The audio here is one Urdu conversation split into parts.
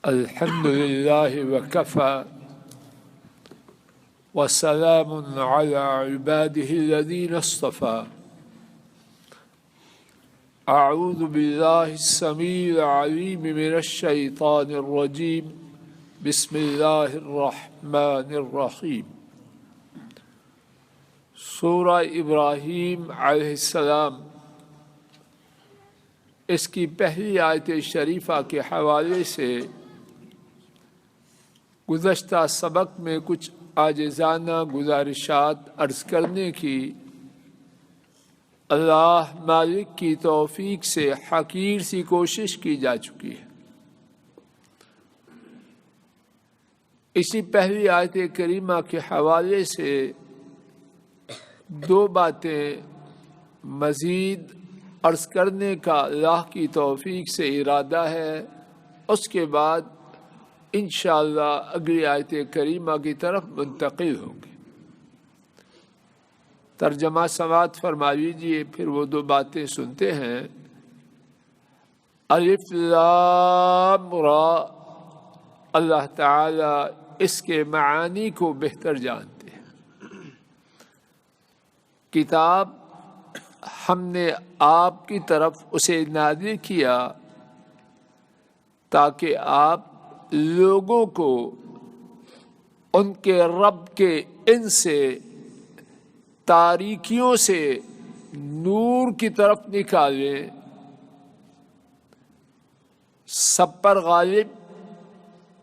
الحمد لله وكفى وسلام على عباده الذين اصطفى. أعوذ بالله السميع العليم من الشيطان الرجيم. بسم الله الرحمن الرحيم. سورہ ابراہیم علیہ السلام، اس کی پہلی آیت شریفہ کے حوالے سے گزشتہ سبق میں کچھ عاجزانہ گزارشات عرض کرنے کی اللہ مالک کی توفیق سے حقیر سی کوشش کی جا چکی ہے۔ اسی پہلی آیت کریمہ کے حوالے سے دو باتیں مزید عرض کرنے کا اللہ کی توفیق سے ارادہ ہے، اس کے بعد انشاءاللہ اگلی آیت کریمہ کی طرف منتقل ہوں گے۔ ترجمہ سماعت فرما لیجیے، پھر وہ دو باتیں سنتے ہیں۔ الف لام را، اللہ تعالی اس کے معانی کو بہتر جانتے ہیں۔ کتاب ہم نے آپ کی طرف اسے نازل کیا تاکہ آپ لوگوں کو ان کے رب کے ان سے تاریکیوں سے نور کی طرف نکالیں، سب پر غالب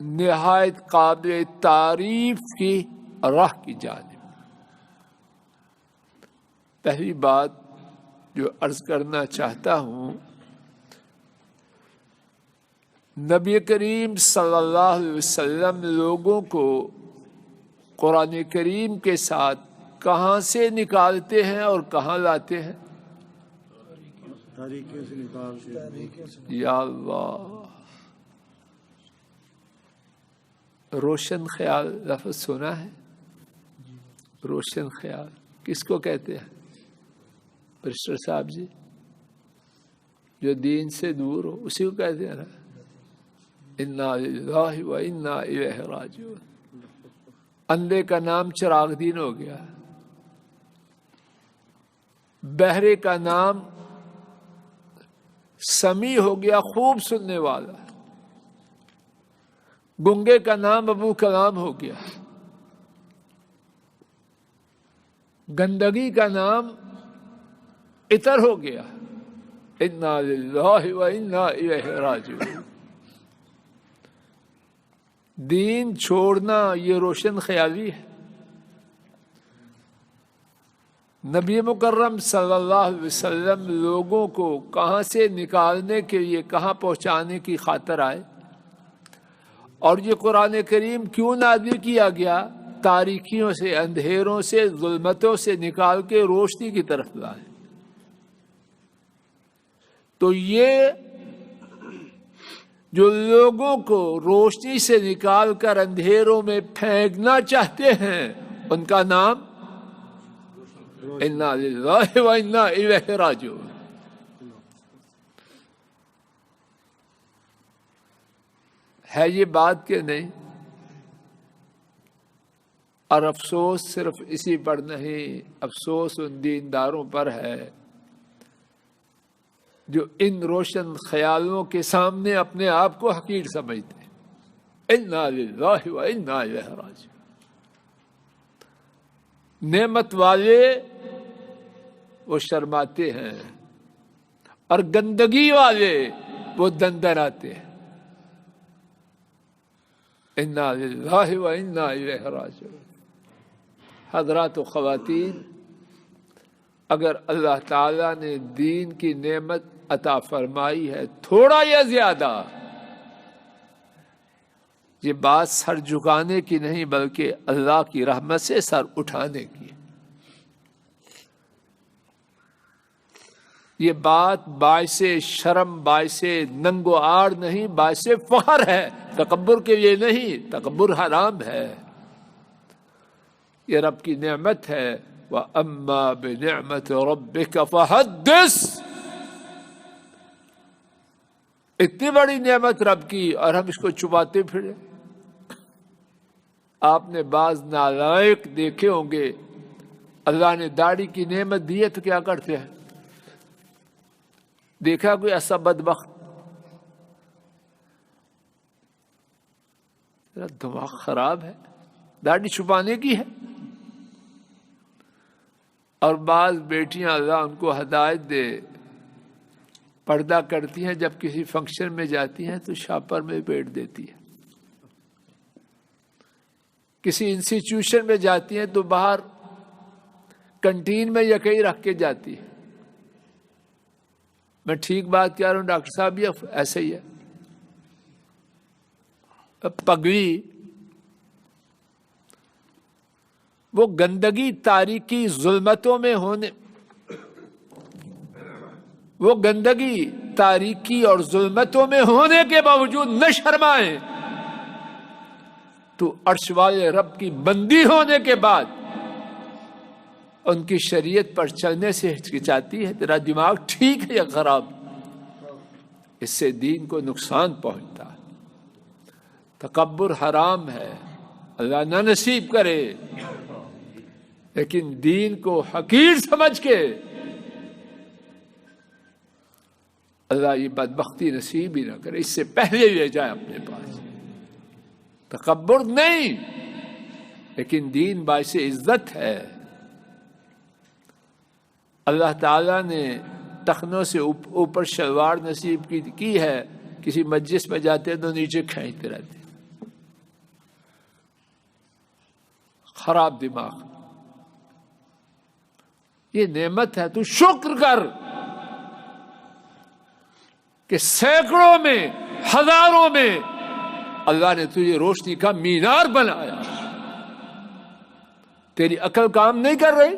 نہایت قابل تعریف کی راہ کی جانب۔ پہلی بات جو عرض کرنا چاہتا ہوں، نبی کریم صلی اللہ علیہ وسلم لوگوں کو قرآن کریم کے ساتھ کہاں سے نکالتے ہیں اور کہاں لاتے ہیں؟ تاریکیوں سے نکالتے۔ یا اللہ، روشن خیال لفظ سنا ہے؟ روشن خیال کس کو کہتے ہیں؟ پرسٹر صاحب جی، جو دین سے دور ہو اسی کو کہتے ہیں نا۔ انا للہ و انا الیہ راجعون۔ اندھے کا نام چراغ دین ہو گیا، بہرے کا نام سمیع ہو گیا، خوب سننے والا، گنگے کا نام ابو کلام ہو گیا، گندگی کا نام عطر ہو گیا۔ انا للہ و انا الیہ راجعون۔ دین چھوڑنا یہ روشن خیالی ہے۔ نبی مکرم صلی اللہ علیہ وسلم لوگوں کو کہاں سے نکالنے کے لیے کہاں پہنچانے کی خاطر آئے، اور یہ قرآن کریم کیوں نازل کیا گیا؟ تاریکیوں سے، اندھیروں سے، ظلمتوں سے نکال کے روشنی کی طرف لائے۔ تو یہ جو لوگوں کو روشنی سے نکال کر اندھیروں میں پھینکنا چاہتے ہیں، ان کا نام انا للہ و انا الیہ راجعون۔ ہے یہ بات کہ نہیں؟ اور افسوس صرف اسی پر نہیں، افسوس ان دینداروں پر ہے جو ان روشن خیالوں کے سامنے اپنے آپ کو حقیر سمجھتے ہیں۔ انا للہ و انا الیہ راجعون۔ نعمت والے وہ شرماتے ہیں اور گندگی والے وہ دندناتے ہیں۔ انا للہ و انا الیہ راجعون۔ حضرات و خواتین، اگر اللہ تعالیٰ نے دین کی نعمت عطا فرمائی ہے، تھوڑا یا زیادہ، یہ بات سر جھکانے کی نہیں بلکہ اللہ کی رحمت سے سر اٹھانے کی۔ یہ بات باعث شرم، باعث ننگ و آر نہیں، باعث فخر ہے، تکبر کے لیے نہیں۔ تکبر حرام ہے، یہ رب کی نعمت ہے۔ وَأَمَّا بِنِعْمَةِ رَبِّكَ فَحَدِّثْ۔ اتنی بڑی نعمت رب کی اور ہم اس کو چھپاتے پھرے. آپ نے بعض نالائق دیکھے ہوں گے اللہ نے داڑھی کی نعمت دی ہے تو کیا کرتے ہیں؟ دیکھا کوئی ایسا بدبخت؟ دماغ خراب ہے، داڑھی چھپانے کی ہے. اور بعض بیٹیاں اللہ ان کو ہدایت دے پردہ کرتی ہیں، جب کسی فنکشن میں جاتی ہیں تو شاپر میں بیٹھ دیتی ہے. کسی انسٹیٹیوشن میں جاتی ہیں تو باہر کنٹین میں یا کہیں رکھ کے جاتی ہے. میں ٹھیک بات کہہ رہا ہوں ڈاکٹر صاحب؟ یہ ایسے ہی ہے. پگڑی وہ گندگی تاریکی ظلمتوں میں ہونے، وہ گندگی تاریکی اور ظلمتوں میں ہونے کے باوجود نہ شرمائیں تو عرش والے رب کی بندی ہونے کے بعد ان کی شریعت پر چلنے سے ہچکچاتی ہے. تیرا دماغ ٹھیک ہے یا خراب؟ اس سے دین کو نقصان پہنچتا ہے. تکبر حرام ہے، اللہ نہ نصیب کرے، لیکن دین کو حقیر سمجھ کے اللہ یہ بدبختی نصیب ہی نہ کرے، اس سے پہلے لے جائے اپنے پاس. تکبر نہیں، لیکن دین باعث عزت ہے. اللہ تعالیٰ نے ٹخنوں سے اوپر شلوار نصیب کی ہے، کسی مجلس میں جاتے تو نیچے کھینچتے رہتے. خراب دماغ. یہ نعمت ہے، تو شکر کر کہ سینکڑوں میں ہزاروں میں اللہ نے تجھے روشنی کا مینار بنایا. تیری عقل کام نہیں کر رہی.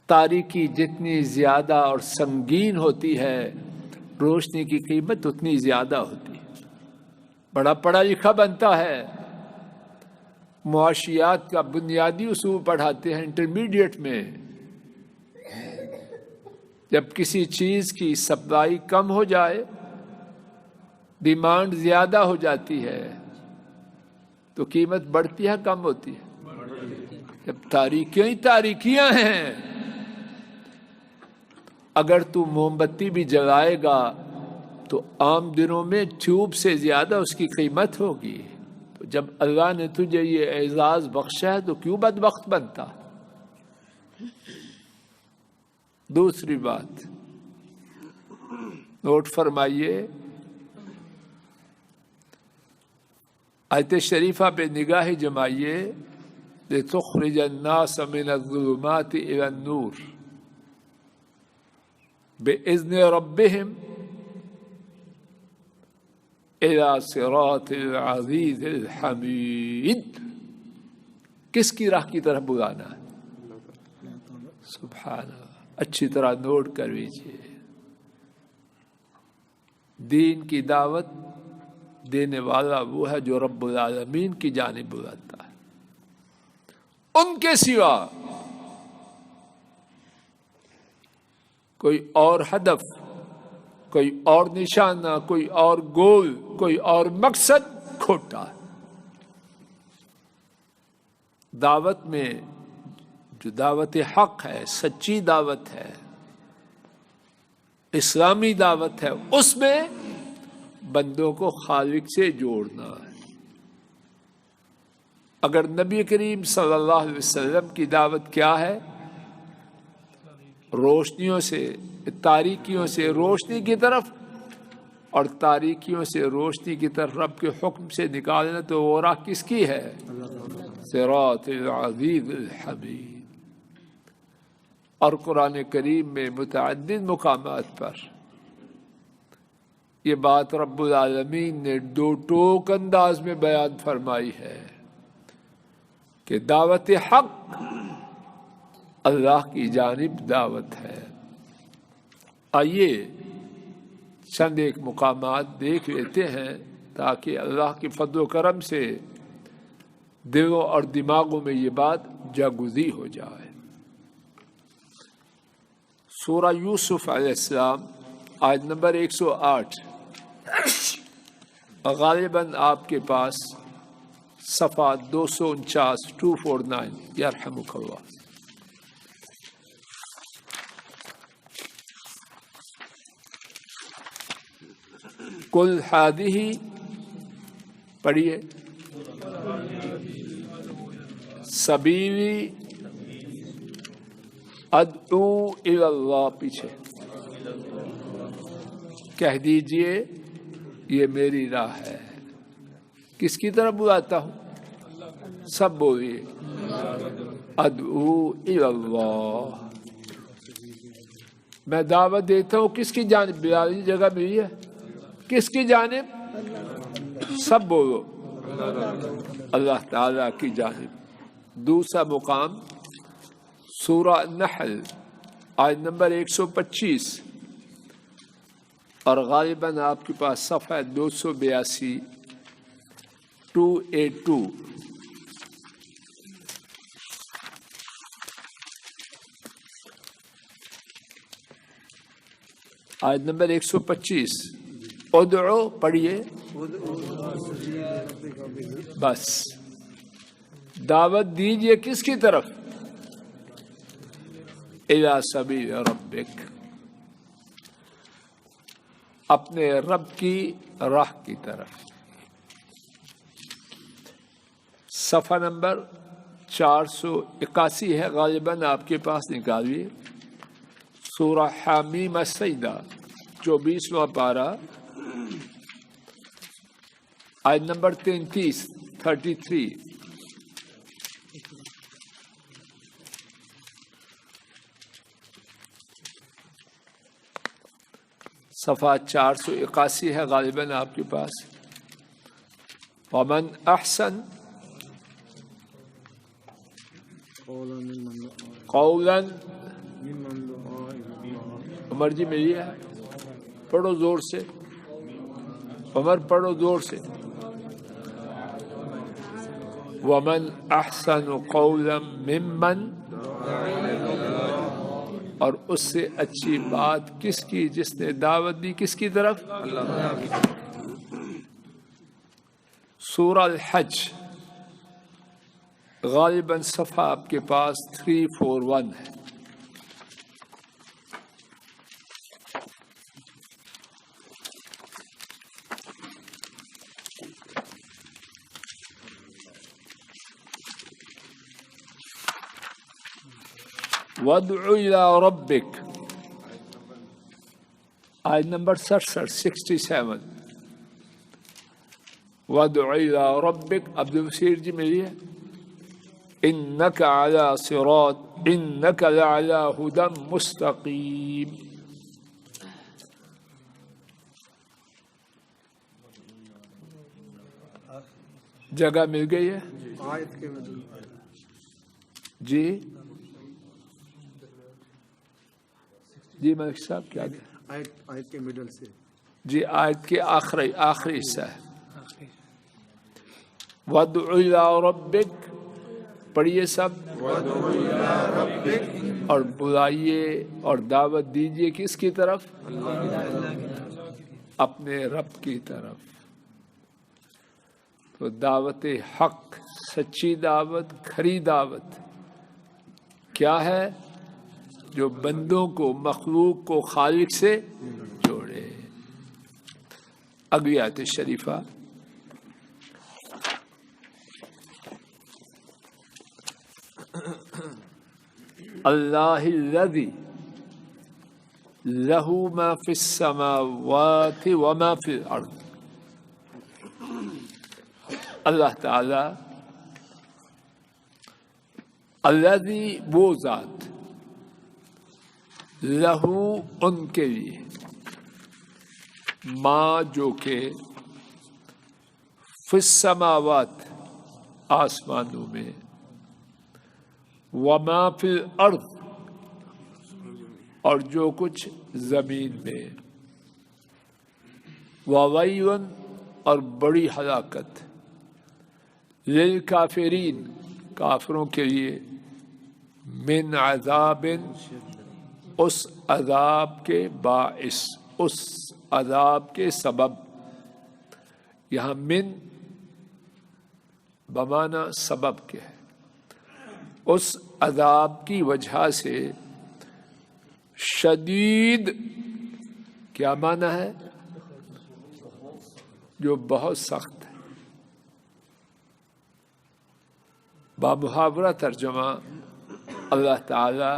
تاریکی جتنی زیادہ اور سنگین ہوتی ہے روشنی کی قیمت اتنی زیادہ ہوتی ہے. بڑا پڑھا لکھا بنتا ہے، معاشیات کا بنیادی اصول پڑھاتے ہیں انٹرمیڈیٹ میں. جب کسی چیز کی سپلائی کم ہو جائے، ڈیمانڈ زیادہ ہو جاتی ہے تو قیمت بڑھتی ہے کم ہوتی ہے؟ جب تاریکیاں ہی تاریکیاں ہیں. اگر تو موم بتی بھی جلائے گا تو عام دنوں میں ٹیوب سے زیادہ اس کی قیمت ہوگی. تو جب اللہ نے تجھے یہ اعزاز بخشا ہے تو کیوں بدبخت بنتا؟ دوسری بات نوٹ فرمائیے، آیت شریفہ پہ نگاہ جمائیے. لِتُخْرِجَ النَّاسَ مِنَ الظُّلُمَاتِ إِلَى النُّورِ بِإِذْنِ رَبِّهِمْ إِلَى صِرَاطِ الْعَزِيزِ الْحَمِيدِ. کس کی راہ کی طرف بلانا ہے؟ سبحان اللہ. اچھی طرح نوٹ کر لیجیے. دین کی دعوت دینے والا وہ ہے جو رب العالمین کی جانب بلاتا ہے. ان کے سوا کوئی اور ہدف، کوئی اور نشانہ، کوئی اور گول، کوئی اور مقصد کھوٹا ہے. دعوت میں جو دعوت حق ہے، سچی دعوت ہے، اسلامی دعوت ہے، اس میں بندوں کو خالق سے جوڑنا ہے. اگر نبی کریم صلی اللہ علیہ وسلم کی دعوت کیا ہے؟ روشنیوں سے، تاریکیوں سے روشنی کی طرف اور تاریکیوں سے روشنی کی طرف رب کے حکم سے نکالنا، تو وہ راہ کس کی ہے؟ صراط العزیز الحمید. اور قرآن کریم میں متعدد مقامات پر یہ بات رب العالمین نے دو ٹوک انداز میں بیان فرمائی ہے کہ دعوت حق اللہ کی جانب دعوت ہے. آئیے چند ایک مقامات دیکھ لیتے ہیں تاکہ اللہ کی فضل و کرم سے دلوں اور دماغوں میں یہ بات جاگزی ہو جائے. سورہ یوسف علیہ السلام آیت نمبر 108 غالباً آپ کے پاس صفحہ 249 249 یرحمک اللہ. کل ہادی پڑھیے سبیلی ادعو الی اللہ، پیچھے کہہ دیجئے یہ میری راہ ہے. کس کی طرف بلاتا ہوں؟ سب بولیے ادعو الی اللہ. میں دعوت دیتا ہوں کس کی جانب؟ بلالی جگہ ملی ہے، کس کی جانب؟ سب بولو اللہ تعالی کی جانب. دوسرا مقام سورہ نحل آیت نمبر 125 اور غالباً آپ کے پاس صفحہ 282 282. آیت نمبر 125 ادعو پڑھیے. بس دعوت دیجئے کس کی طرف؟ الی سبیل ربک، اپنے رب کی راہ کی طرف. صفحہ نمبر 481 ہے غالباً آپ کے پاس، نکالیے. سورہ حامیم السجدہ 24واں پارہ آیت نمبر 33 صفحہ 481 ہے غالباً آپ کے پاس. ومن احسن قولا، عمر جی میری ہے، پڑھو زور سے، عمر پڑھو زور سے. ومن احسن قولا ممن، اور اس سے اچھی بات کس کی جس نے دعوت دی کس کی طرف؟ سورہ الحج غالباً صفحہ آپ کے پاس 341 ہے. وَادْعُ إِلَىٰ رَبِّكَ آیت نمبر 67 وَادْعُ إِلَىٰ رَبِّكَ. عبد البصیر جی میری ہے. إِنَّكَ عَلَىٰ صِرَاطٍ إِنَّكَ لَعَلَىٰ هُدًى مُسْتَقِيمٍ. جگہ مل گئی ہے جی جی ملک صاحب کیا گیا؟ آیت کے مڈل سے جی آیت کے آخری حصہ ہے. وَادْعُ إِلَىٰ رَبِّكَ پڑھیے سب. اور بلائیے اور دعوت دیجیے کس کی طرف؟ اپنے رب کی طرف. تو دعوت حق، سچی دعوت، کھری دعوت کیا ہے؟ جو بندوں کو، مخلوق کو خالق سے جوڑے. اگلی آیت شریفہ اللہ الذی لہ ما فی السماوات وما فی الارض. اللہ تعالی الذی وہ ذات، لہو ان کے لیے، ما جو کہ، فی السماوات آسمانوں میں، وما فی الارض اور جو کچھ زمین میں، وویل اور بڑی ہلاکت، للکافرین کافروں کے لیے، من عذاب اس عذاب کے باعث، اس عذاب کے سبب. یہاں من بمانا سبب کے ہے. اس عذاب کی وجہ سے شدید کیا معنی ہے؟ جو بہت سخت ہے. بامحاورہ ترجمہ اللہ تعالی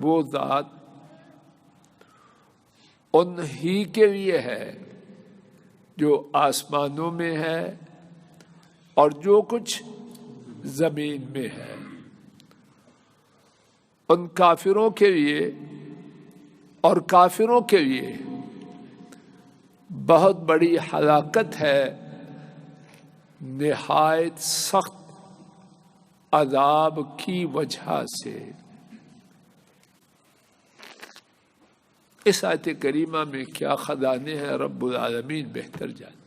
وہ ذات ان ہی کے لیے ہے جو آسمانوں میں ہے اور جو کچھ زمین میں ہے. ان کافروں کے لیے اور کافروں کے لیے بہت بڑی ہلاکت ہے نہایت سخت عذاب کی وجہ سے. اس آیت کریمہ میں کیا خزانے ہیں رب العالمین بہتر جانے.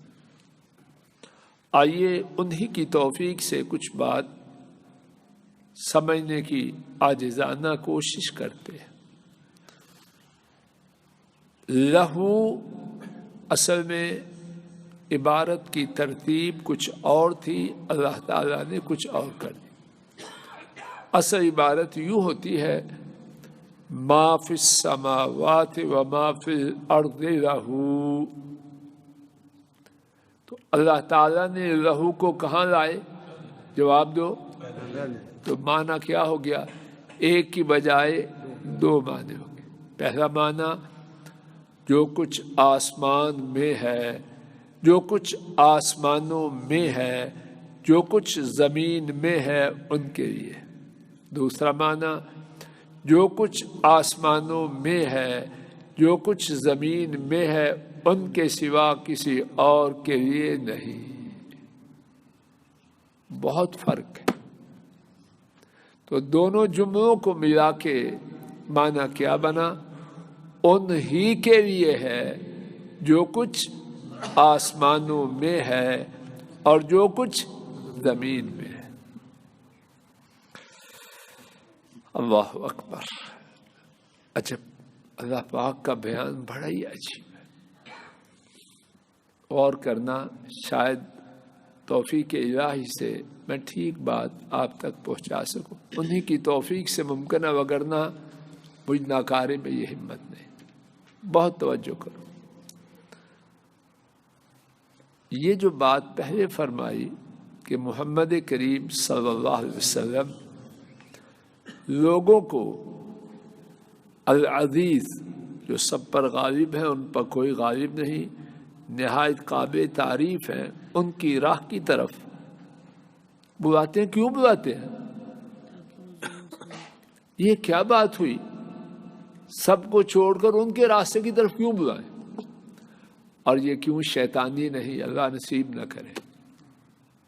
آئیے انہی کی توفیق سے کچھ بات سمجھنے کی عاجزانہ کوشش کرتے ہیں. لہو اصل میں عبارت کی ترتیب کچھ اور تھی، اللہ تعالیٰ نے کچھ اور کر دی. اصل عبارت یوں ہوتی ہے ما فی السماوات و ما فی الارض لہو. تو اللہ تعالیٰ نے لہو کو کہاں لائے؟ جواب دو. تو معنی کیا ہو گیا؟ ایک کی بجائے دو معنی ہو گئے. پہلا معنی جو کچھ آسمان میں ہے، جو کچھ آسمانوں میں ہے، جو کچھ زمین میں ہے ان کے لیے. دوسرا معنی جو کچھ آسمانوں میں ہے، جو کچھ زمین میں ہے ان کے سوا کسی اور کے لیے نہیں. بہت فرق ہے. تو دونوں جملوں کو ملا کے معنی کیا بنا؟ ان ہی کے لیے ہے جو کچھ آسمانوں میں ہے اور جو کچھ زمین میں ہے. اللہ اکبر. عجب، اللہ پاک کا بیان بڑا ہی عجیب ہے. غور کرنا، شاید توفیق الہی سے میں ٹھیک بات آپ تک پہنچا سکوں. انہی کی توفیق سے ممکن ہے، وگرنہ مجھ ناکارے میں یہ ہمت نہیں. بہت توجہ کرو. یہ جو بات پہلے فرمائی کہ محمد کریم صلی اللہ علیہ وسلم لوگوں کو العزیز جو سب پر غالب ہے، ان پر کوئی غالب نہیں، نہایت قابل تعریف ہیں، ان کی راہ کی طرف بلاتے ہیں. کیوں بلاتے ہیں؟ یہ کیا بات ہوئی؟ سب کو چھوڑ کر ان کے راستے کی طرف کیوں بلائیں؟ اور یہ کیوں شیطانی نہیں، اللہ نصیب نہ کرے.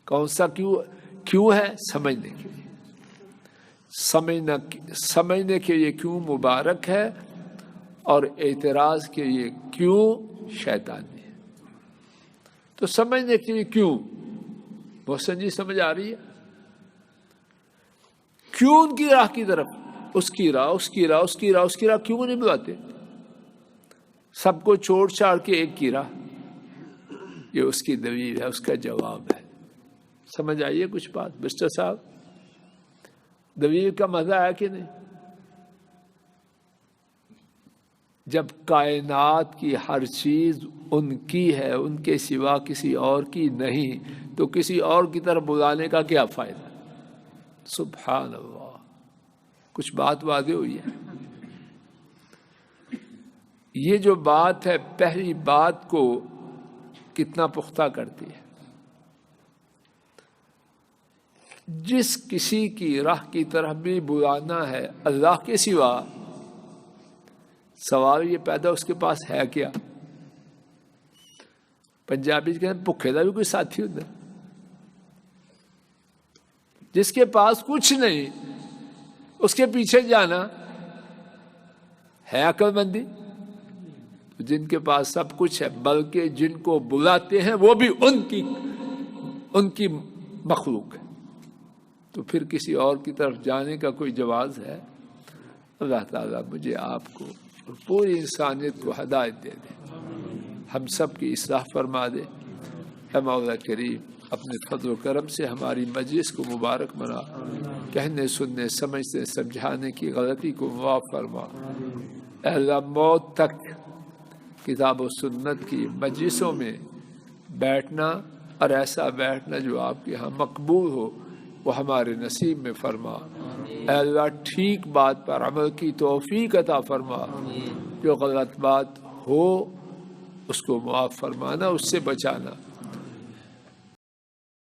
کون سا کیوں ہے؟ سمجھنے کے لیے. سمجھنے کے لیے کیوں مبارک ہے، اور اعتراض کے لیے کیوں شیطانی ہے. تو سمجھنے کے لیے کیوں، محسن جی سمجھ آ رہی ہے؟ کیوں ان کی راہ کی طرف، اس کی راہ، اس کی راہ، اس کی راہ، اس کی راہ کیوں نہیں بلاتے؟ سب کو چھوڑ چھاڑ کے ایک کی راہ. یہ اس کی دلیل ہے، اس کا جواب ہے. سمجھ آئیے کچھ بات مسٹر صاحب؟ دلیل کا مزہ آیا کہ نہیں؟ جب کائنات کی ہر چیز ان کی ہے، ان کے سوا کسی اور کی نہیں، تو کسی اور کی طرف بلانے کا کیا فائدہ؟ سبحان اللہ. کچھ بات واضح ہوئی ہے. یہ جو بات ہے پہلی بات کو کتنا پختہ کرتی ہے. جس کسی کی راہ کی طرف بھی بلانا ہے اللہ کے سوا، سوال یہ پیدا اس کے پاس ہے کیا؟ پنجابی کہتے ہیں بھوکے دا بھی کوئی ساتھی ہوتا ہے. جس کے پاس کچھ نہیں اس کے پیچھے جانا ہے عقل مندی؟ جن کے پاس سب کچھ ہے، بلکہ جن کو بلاتے ہیں وہ بھی ان کی مخلوق ہے، تو پھر کسی اور کی طرف جانے کا کوئی جواز ہے؟ اللہ تعالیٰ مجھے آپ کو اور پوری انسانیت کو ہدایت دے دے. ہم سب کی اصلاح فرما دے۔ اے مولا کریم اپنے فضل و کرم سے ہماری مجلس کو مبارک بنا، کہنے سننے سمجھنے سمجھانے کی غلطی کو معاف فرما۔ اے اللہ موت تک کتاب و سنت کی مجلسوں میں بیٹھنا اور ایسا بیٹھنا جو آپ کے ہاں مقبول ہو وہ ہمارے نصیب میں فرما۔ اے اللہ ٹھیک بات پر عمل کی توفیق عطا فرما، جو غلط بات ہو اس کو معاف فرمانا، اس سے بچانا۔